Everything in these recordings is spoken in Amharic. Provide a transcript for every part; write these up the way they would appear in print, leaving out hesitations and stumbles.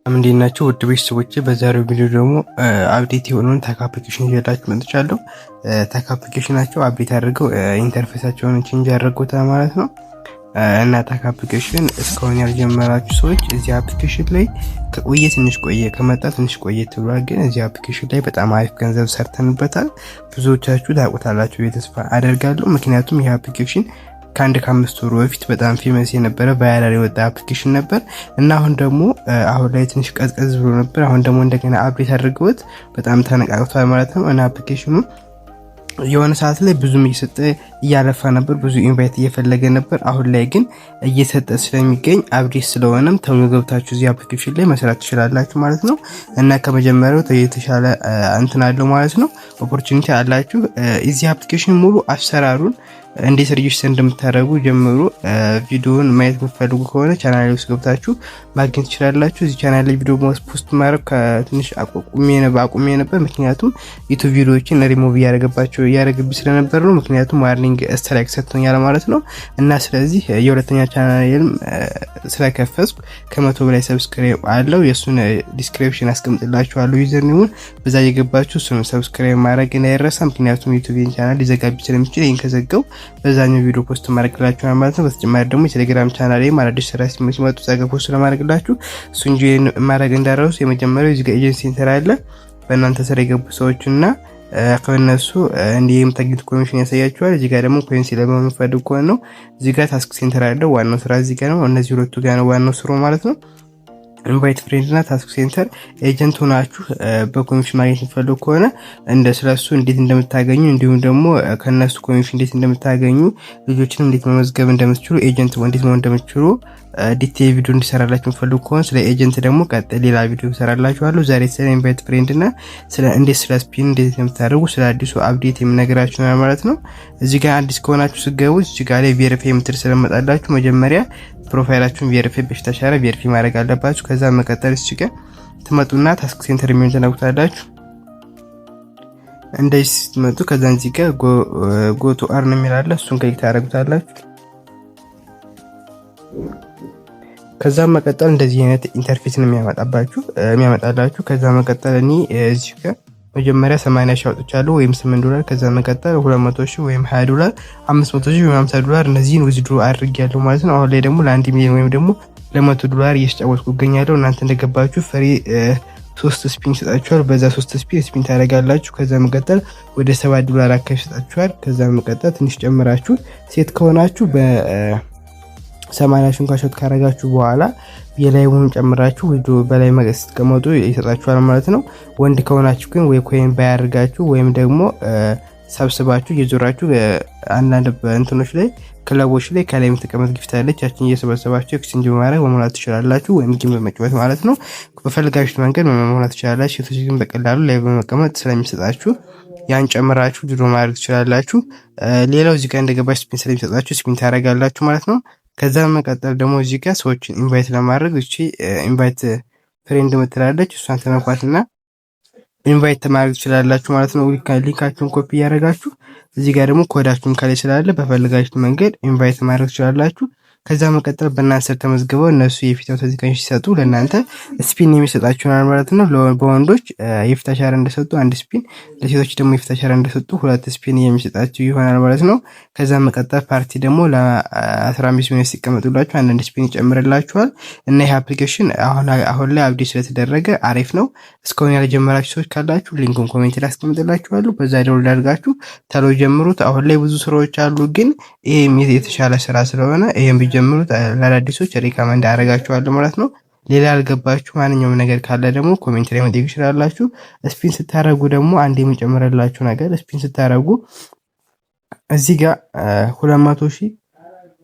እንዴት ናችሁ ውድ ቤተሰቦቼ? በዛሬው ቪዲዮ ደግሞ አፕዴት የሆነውን ታክ አፕሊኬሽን ይዤላችሁ መጥቻለሁ። ታክ አፕሊኬሽናቸው አፕዴት አድርገው ኢንተርፌሳቸውን ቼንጅ አድርገውታል ማለት ነው። እና ታክ አፕሊኬሽን እስካሁን ያልጀመራችሁ ሰዎች እዚህ አፕሊኬሽን ላይ ትንሽ ቆየ ከመጣ ትንሽ ቆየት ብሏል፣ ግን እዚህ አፕሊኬሽን ላይ በጣም አሪፍ ገንዘብ ሰርተንበታል። ብዙዎቻችሁ ታውቁታላችሁ ተስፋ አደርጋለሁ። ምክንያቱም ይህ አፕሊኬሽን ከ5 ወር በፊት በጣም ፌመስ የነበረ ቫይራል የወጣ አፕሊኬሽን ነበር እና አሁን ላይ ትንሽ ቀዝቀዝ ብሎ ነበር። አሁን ደግሞ እንደገና አፕዴት አድርገውት በጣም ተነቃቅቷል ማለት ነው። እና አፕሊኬሽኑ የሆነ ሰዓት ላይ ብዙም እየሰጠ እያለፋ ነበር፣ ብዙ ኢንቫይት እየፈለገ ነበር። አሁን ላይ ግን እየሰጠ ስለሚገኝ አፕዴት ስለሆነም ተሎ ገብታችሁ እዚህ አፕሊኬሽን ላይ መስራት ትችላላችሁ ማለት ነው። እና ከመጀመሪያው የተሻለ እንትን አለው ማለት ነው። ኦፖርቹኒቲ አላችሁ። እዚህ አፕሊኬሽን ሙሉ አሰራሩን እንዴት ሬጂስተር እንደምታደርጉ ጀምሮ ቪዲዮውን ማየት የምትፈልጉ ከሆነ ቻናሌ ውስጥ ገብታችሁ ማግኘት ትችላላችሁ። እዚህ ቻናል ላይ ቪዲዮ ፖስት ማድረግ ከትንሽ አቁሜ ነበር፣ ምክንያቱም ዩቲዩብ ቪዲዮዎችን ሪሙቭ እያደረገብኝ ስለነበር ነው። ምክንያቱም ዋርኒንግ ስትራይክ ሰጥቶኛል ማለት ነው። እና ስለዚህ የሁለተኛ ቻናሌም ስለከፈትኩ ከ100 በላይ ሰብስክራይብ አለው። የሱን ዲስክሪፕሽን አስቀምጥላችኋለሁ ዩዘር ኔሙን፣ በዛ እየገባችሁ እሱን ሰብስክራይብ ማድረግ እንዳይረሳ። ምክንያቱም ዩቲዩብ ቻናል ሊዘጋብኝ ስለሚችል ይሄን ከዘጋው በዛኛው ቪዲዮ ፖስት ማድረግላችሁ ማለት ነው። በተጨማሪ ደግሞ የቴሌግራም ቻናል ላይ አዲስ ስራ ሲመጡ ዛጋ ፖስት ለማድረግላችሁ እሱን ጆይን ማድረግ እንዳረሱ። የመጀመሪያው እዚህ ጋር ኤጀንሲ ሴንተር አለ። በእናንተ ስራ የገቡ ሰዎችና ከነሱ እንዲህም ታርጌት ኮሚሽን ያሳያችኋል። እዚህ ጋር ደግሞ ኮይንስ ለማግኘት ፈልጉ ከሆነ ነው። እዚህ ጋር ታስክ ሴንተር አለ። ዋናው ስራ እዚህ ጋር ነው። እነዚህ ሁለቱ ጋር ነው ዋናው ስራው ማለት ነው። ኢንቫይት ፍሬንድ እና ታስክ ሴንተር ኤጀንት ሆናችሁ በኮሚሽን ማግኘት የምትፈልጉ ከሆነ ስለሱ እንዴት እንደምታገኙ እንዲሁም ደግሞ ከነሱ ኮሚሽን እንዴት እንደምታገኙ ልጆችን እንዴት መመዝገብ እንደምትችሉ ኤጀንት እንዴት መሆን እንደምትችሉ ዲቴይል ቪዲዮ እንዲሰራላችሁ የምትፈልጉ ከሆነ ስለ ኤጀንት ደግሞ ቀጣይ ሌላ ቪዲዮ እሰራላችኋለሁ። ዛሬ ስለ ኢንቫይት ፍሬንድ እና ስለ ስፒን እንዴት እንደምታደርጉ ስለ አዲሱ አፕዴት የምነግራችሁ ነው ማለት ነው። እዚህ ጋር አዲስ ከሆናችሁ ስገቡ እዚህ ጋር ላይ ቬሪፋይ የምትል ስለመጣላችሁ መጀመሪያ ፕሮፋይላችሁን ቬሪፋይ በፊት ተሻለ ቬሪፋይ ማድረግ አለባችሁ። ከዛ መቀጠል እዚህ ጋር ትመጡና ታስክ ሴንተር የሚሆን ተነኩታላችሁ። እንደዚህ ስትመጡ ከዛ እዚህ ጋር ጎ ቱ አርን የሚላለ እሱን ክሊክ ታደርጉታላችሁ። ከዛ መቀጠል እንደዚህ አይነት ኢንተርፌስ ነው የሚያመጣላችሁ። ከዛ መቀጠል እኔ እዚህ ጋር መጀመሪያ 80 ሺህ አውጥቻለሁ ወይም $8። ከዛ መቀጠል 200 ሺህ ወይም $20፣ 500 ሺህ ወይም $50 እነዚህን ዊዝድሮ አድርጌያለሁ ማለት ነው። አሁን ላይ ደግሞ ለ1 ሚሊዮን ወይም ደግሞ $100 እየተጫወትኩ እገኛለሁ። እናንተ እንደገባችሁ ፍሪ 3 ስፒን ይሰጣችኋል። በዛ 3 ስፒን ታደርጋላችሁ። ከዛ መቀጠል ወደ $7 አካባቢ ይሰጣችኋል። ከዛ መቀጠል ትንሽ ጨምራችሁ ሴት ከሆናችሁ በ80 ሺህ ካሾት ካረጋችሁ በኋላ የላይውን ጨምራችሁ ቪዲዮ በላይ መገስ ተቀመጡ ይሰጣችኋል ማለት ነው። ወንድ ከሆናችሁ ግን ወይ ኮይን ባያርጋችሁ ወይም ደግሞ ሰብስባችሁ እየዞራችሁ አንዳንድ እንትኖች ላይ ክለቦች ላይ ከላይ የምትቀመጥ ጊፍት አለች። ያችን እየሰበሰባችሁ ኤክስቼንጅ በማድረግ መሙላት ትችላላችሁ፣ ወይም ጌም በመጫወት ማለት ነው። በፈልጋችሁት መንገድ መሙላት ትችላላችሁ። ሴቶች ግን በቀላሉ ላይ በመቀመጥ ስለሚሰጣችሁ ያን ጨምራችሁ ቪዲዮ ማድረግ ትችላላችሁ። ሌላው እዚህ ጋር እንደገባችሁ ስፒን ስለሚሰጣችሁ ስፒን ታደርጋላችሁ ማለት ነው። ከዛ መቀጠል ደግሞ እዚህ ጋር ሰዎችን ኢንቫይት ለማድረግ እቺ ኢንቫይት ፍሬንድ ምትላለች እሷን ተነኳትና ኢንቫይት ማድረግ ትችላላችሁ ማለት ነው። ሊንካችሁን ኮፒ ያደርጋችሁ እዚህ ጋር ደግሞ ኮዳችሁን ካለ ስላለ በፈልጋችሁት መንገድ ኢንቫይት ማድረግ ትችላላችሁ። ከዛ መቀጠል በእናንተ ስር ተመዝግበው እነሱ የፊት አውተንቲኬሽን ሲሰጡ ለእናንተ ስፒን የሚሰጣችሁናል ማለት ነው። በወንዶች የፊት አሻራ እንደሰጡ 1 ስፒን፣ ለሴቶች ደግሞ የፊት አሻራ እንደሰጡ 2 ስፒን የሚሰጣችሁ ይሆናል ማለት ነው። ከዛ መቀጠል ፓርቲ ደግሞ ለ15 ሚኒት ሲቀመጡላችሁ 1 ስፒን ይጨምርላችኋል። እና ይሄ አፕሊኬሽን አሁን ላይ አፕዴት ስለተደረገ አሪፍ ነው። እስካሁን ያልጀመራችሁ ሰዎች ካላችሁ ሊንኩን ኮሜንት ላይ አስቀምጥላችኋለሁ። በዛ ዳውንሎድ አድርጋችሁ ተሎ ጀምሩት። አሁን ላይ ብዙ ስራዎች አሉ፣ ግን ይሄ የተሻለ ስራ ስለሆነ ይሄን ጀምሩት። ለአዲሶች ሪከመንድ አደርጋችኋለሁ ማለት ነው። ሌላ ያልገባችሁ ማንኛውም ነገር ካለ ደግሞ ኮሜንት ላይ መጠየቅ ትችላላችሁ። ስፒን ስታረጉ ደግሞ አንድ የምጨምረላችሁ ነገር ስፒን ስታረጉ እዚህ ጋር 200 ሺህ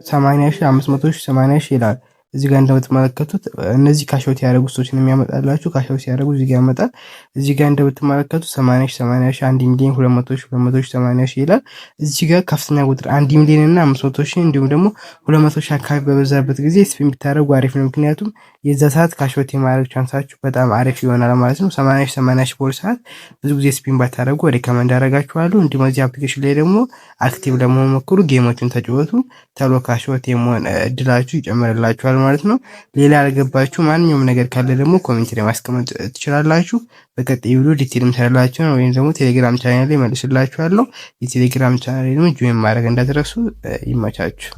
80 ሺህ 500 ሺህ 80 ሺህ ይላል። እዚህ ጋር እንደምትመለከቱት እነዚህ ካሾት ያደረጉ ሰዎችን የሚያመጣላችሁ ካሾት ሲያደርጉ እዚህ ጋር ያመጣል። እዚህ ጋር እንደምትመለከቱት 80 ሺህ 1 ሚሊዮን 200 ሺህ 80 ሺህ ይላል። እዚህ ጋር ከፍተኛ ቁጥር 1 ሚሊዮን እና 500 ሺህ እንዲሁም ደግሞ 200 ሺህ አካባቢ በበዛበት ጊዜ ስፒን ቢታረጉ አሪፍ ነው። ምክንያቱም የዛ ሰዓት ካሾት የማድረግ ቻንሳችሁ በጣም አሪፍ ይሆናል ማለት ነው። 80 ሺህ በወር ሰዓት ብዙ ጊዜ ስፒን ባታረጉ ሪከመንድ አደርጋችኋለሁ። እንዲሁም እዚህ አፕሊኬሽን ላይ ደግሞ አክቲቭ ለመሆን ሞክሩ፣ ጌሞችን ተጫወቱ። ተሎ ካሾት የመሆን እድላችሁ ይጨምርላችኋል ማለት ነው። ሌላ ያልገባችሁ ማንኛውም ነገር ካለ ደግሞ ኮሜንት ላይ ማስቀመጥ ትችላላችሁ። በቀጣይ ቪዲዮ ዲቴል ምሰራላችሁ ወይም ደግሞ ቴሌግራም ቻናል ላይ መልስላችኋለሁ። የቴሌግራም ቻናል ላይ ደግሞ ጆይን ማድረግ እንዳትረሱ። ይመቻችሁ።